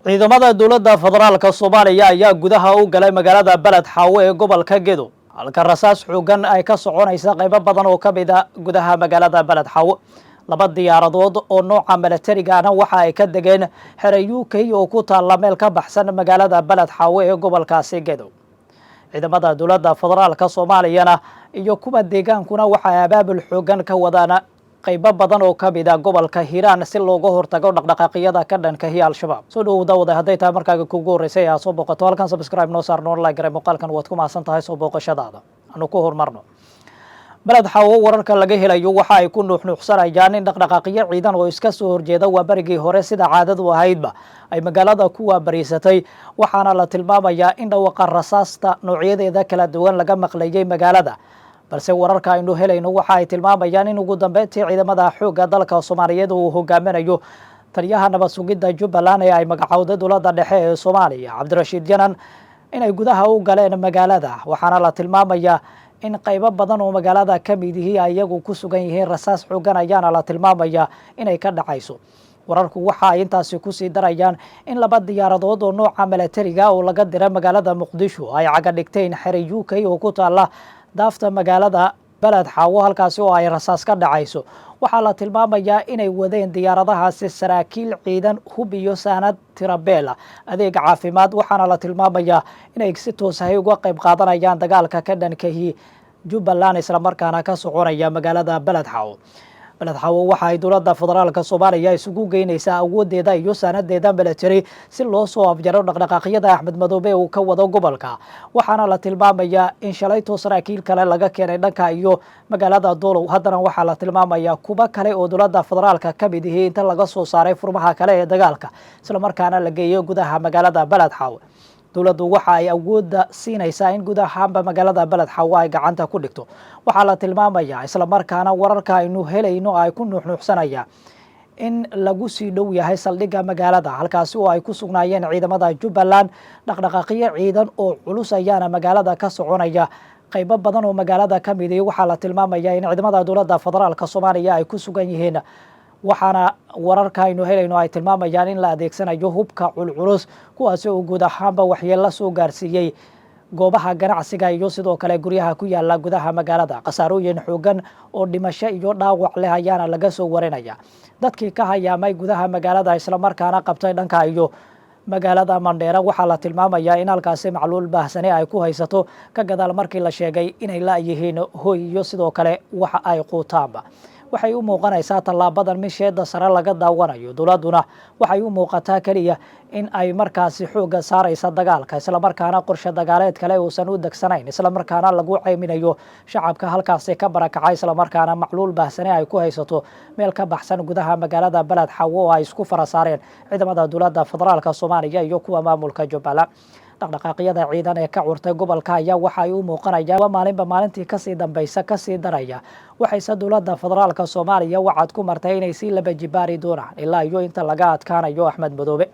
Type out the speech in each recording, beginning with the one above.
ciidamada dawladda federaalka Soomaaliya ayaa gudaha u galay magaalada Balad Xaawo ee gobolka Gedo halka rasaas xoogan ay ka soconaysa qaybo badan oo ka mid ah gudaha magaalada Balad Xaawo laba diyaaradood oo nooca militariga ah waxa ay ka degeen xero UK oo ku taala meel ka baxsan magaalada Balad Xaawo ee gobolkaasi Gedo ciidamada dawladda federaalka Soomaaliya iyo kuwa deegaankuna waxa ay abaabul xoogan ka wadaan qaybo badan oo ka mid ah gobolka Hiiraan si looga hortago dhaqdhaqaaqyada ka dhanka ah al-shabaab soo dhawaada haday tahay markaaga kugu horeysay aad soo booqato halkan subscribe noo saar noo like garay muuqaalkan waad ku maasan tahay soo booqashadaada anu ku hormarno Balad Xaawo wararka laga helayo waxa ay ku nuuxnuuxsanayaan in dhaqdhaqaaqyo ciidan oo iska soo horjeeda waa barigii hore sida caadadu ahaydba ay magaalada ku waabariisatay waxaana la tilmaamayaa in dhawaqa rasaasta noocyadeeda kala duwan laga maqlayay magaalada balse wararka aynu helayno waxa ay tilmaamayaan in ugu dambeyntii ciidamada xoogga dalka Soomaaliyeed uu hogaaminayo taliyaha nabad sugidda Jubbaland ee ay magacawday dawladda dhexe ee Soomaaliya Cabdirashiid Janan inay gudaha u galeen magaalada waxaana la tilmaamayaa in qaybo badan oo magaalada ka mid yihiin ayagu ku sugan yihiin rasaas xoogan ayaana la tilmaamayaa inay ka dhacayso wararku waxa ay intaasi ku sii darayaan in laba diyaaradood oo nooca militariga oo laga diray magaalada Muqdisho ay caga dhigteen xero UK oo ku taala daafta magaalada Balad Xaawo halkaasi oo ay rasaas ka dhacayso waxa la tilmaamayaa inay wadeen diyaaradahaasi saraakiil ciidan hub iyo saanad tirabeela adeeg caafimaad waxaana la tilmaamayaa inay si toos ah uga qayb qaadanayaan dagaalka ka dhanka ah Jubbaland isla markaana ka soconaya magaalada Balad Xaawo Balad Xaawo waxa ay dawladda federaalka Soomaaliya isugu geynaysaa awoodeeda iyo saanadeeda military si loo soo afjaro dhaqdhaqaaqyada Axmed Madoobe uu ka wado gobolka waxaana la tilmaamayaa in shalayto saraakiil kale laga keenay dhanka iyo magaalada Doolow haddana waxa la tilmaamayaa kuba kale oo dawladda federaalka ka mid ah inta laga soo saaray furmaha kale ee dagaalka isla markaana la geeyo gudaha magaalada Balad Xaawo dawladdu waxa ay awoodda siinaysaa in gudaha magaalada Balad Xaawo ay gacanta ku dhigto waxa la tilmaamayaa isla markaana wararka aynu helayno ay ku nuuxnuuxsanayaan in lagu sii dhow yahay saldhigga magaalada halkaasi oo ay ku sugnaayeen ciidamada Jubbaland dhaqdhaqaaqyo ciidan oo culus ayaana magaalada ka soconaya qaybo badan oo magaalada ka mid ah waxa la tilmaamayaa in ciidamada dawladda federaalka Soomaaliya ay ku sugan yihiin waxaana wararka aynu helayno ay tilmaamayaan in la adeegsanayo hubka culculus kuwaasi oo guud ahaanba waxyeello soo gaarsiiyay goobaha ganacsiga iyo sidoo kale guryaha ku yaala gudaha magaalada qasaarooyin xoogan oo dhimasho iyo dhaawac leh ayaana laga soo warinaya dadkii ka hayaamay gudaha magaalada isla markaana qabtay dhanka iyo magaalada Mandheera waxa la tilmaamayaa in halkaasi macluul baahsane ay ku haysato ka gadaal markii la sheegay inay la yihiin hooy iyo sidoo kale waxa ay quutaanba waxay u muuqanaysaa tallaabadan misheeda sare laga daawanayo dawladuna waxay u muuqataa kaliya in ay markaasi xooga saaraysa dagaalka isla markaana qorshe dagaaleed kale uusan u degsanayn isla markaana lagu ceyminayo shacabka halkaasi ka barakacay isla markaana macluul baahsane ay ku haysato meel ka baxsan gudaha magaalada Balad Xaawo oo ay isku fara saareen ciidamada dawladda federaalka Soomaaliya iyo kuwa maamulka Jubbaland dhaqdhaqaaqyada ciidan ee ka curtay gobolka ayaa waxa ay u muuqanayaan maalinba maalintii ka sii dambaysa ka sii daraya waxayse dawladda federaalka Soomaaliya wacad ku martay inay si laba jibaari doonaan ilaa iyo inta laga adkaanayo Axmed Madoobe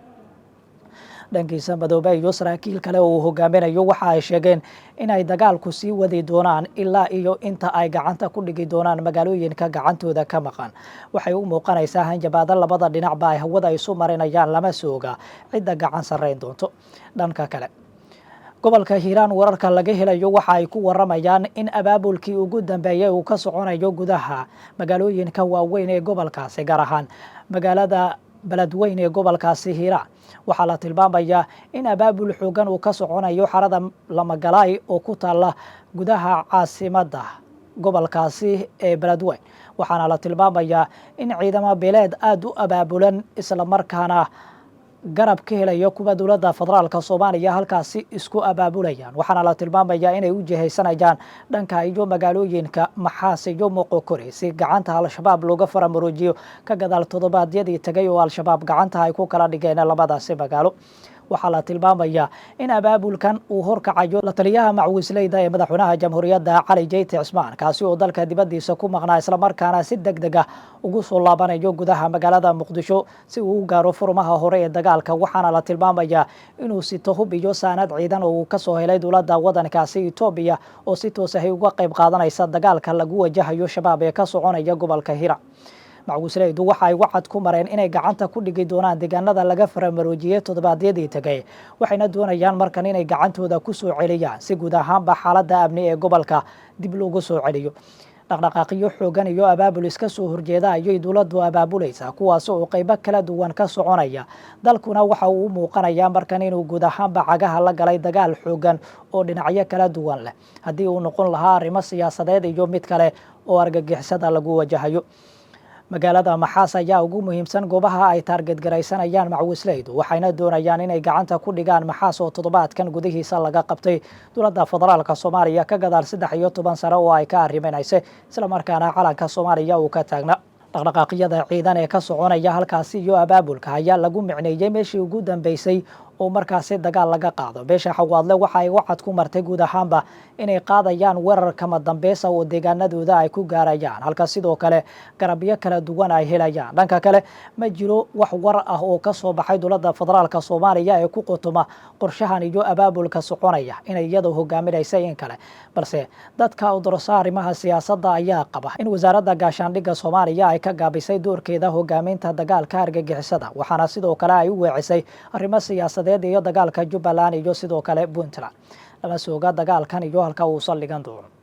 dhankiisa Madoobe iyo saraakiil kale oo hogaaminayo waxa ay sheegeen in ay dagaalku sii wadi doonaan ilaa iyo inta ay gacanta ku dhigi doonaan magaalooyinka gacantooda ka maqan waxay u muuqanaysaa hanjabaad labada dhinacba ay hawada isu marinayaan lama sooga cidda gacan sareyn doonto dhanka kale gobolka Hiiraan wararka laga helayo waxa ay ku waramayaan in abaabulkii ugu dambeeyay uu ka soconayo gudaha magaalooyinka waaweyn ee gobolkaasi gaar ahaan magaalada Baladweyne ee gobolkaasi Hiiraan waxa la tilmaamayaa in abaabul xoogan uu ka soconayo xarada Lamagalaay oo ku taala gudaha caasimadda gobolkaasi ee Baladweyne waxaana la tilmaamayaa in ciidamo beeleed aad u abaabulan isla markaana garab ka helayo kuwa dawladda federaalka Soomaaliya halkaasi isku abaabulayaan waxaana la tilmaamayaa inay u jihaysanayaan dhanka iyo magaalooyinka Maxaas iyo Moqokore si gacanta al-shabaab looga faramaroojiyo ka gadaal todobaadyadii tagay oo al-shabaab gacanta ay ku kala dhigeen labadaasi magaalo waxaa la tilmaamayaa in abaabulkan uu horkacayo la taliyaha macwisleyda ee madaxweynaha jamhuuriyadda Cali Jeyte Cismaan kaasi oo dalka dibadiisa ku maqnaa isla markaana si degdeg ah ugu soo laabanayo gudaha magaalada Muqdisho si uu u gaaro furmaha hore ee dagaalka waxaana la tilmaamayaa inuu sito hub iyo saanad ciidan oo ka soo helay dawladda wadankaasi Itoobiya oo si toos ah uga qayb qaadanaysa dagaalka lagu wajahayo shabaab ee ka soconaya gobolka Hiiraan macwisleydu waxa ay wacad ku mareen inay gacanta ku dhigi doonaan deegaanada laga faramaroojiyey toddobaadyadii tegay waxayna doonayaan markan inay gacantooda ku soo celiyaan si guud ahaanba xaaladda amni ee gobolka dib loogu soo celiyo. dhaqdhaqaaqyo xoogan iyo abaabul iska soo horjeeda ayay dowladdu abaabulaysaa kuwaas oo qaybo kala duwan ka soconaya dalkuna waxa uu u muuqanayaa markan inuu guud ahaanba cagaha la galay dagaal xoogan oo dhinacyo kala duwan leh haddii uu noqon lahaa arrimo siyaasadeed iyo mid kale oo argagixisada lagu wajahayo. magaalada Maxaas ayaa ugu muhiimsan goobaha ay taarget garaysanayaan macwisleydu waxayna doonayaan inay gacanta ku dhigaan Maxaas oo toddobaadkan gudihiisa laga qabtay dowladda federaalka Soomaaliya ka gadaal 13 sano oo ay ka arrimaysay isla markaana calanka Soomaaliya uu ka taagna. dhaqdhaqaaqyada ciidan ee ka soconaya halkaasi iyo abaabulka ayaa lagu micneeyay meeshii ugu dambeysay oo markaasi dagaal laga qaado. beesha xawaadle waxa ay wacad ku martay guud ahaanba inay qaadayaan weerar kama dambaysa oo deegaanadooda ay ku gaarayaan halka sidoo kale garabyo kala duwan ay helayaan. dhanka kale ma jiro wax war ah oo ka soo baxay dowladda federaalka Soomaaliya ee ku qotoma qorshahan iyo abaabulka soconaya inay iyadu hogaaminaysay in kale balse dadka u dorsa arrimaha siyaasadda ayaa qaba in wasaaradda gaashaandhigga Soomaaliya ay ka gaabisay doorkeeda hogaaminta dagaalka argagixisada waxaana sidoo kale ay u weecisay arrimo siyaasadeed iyo dagaalka Jubbaland iyo sidoo kale Puntland. lama sooga dagaalkan iyo halka uu saldhigan doono.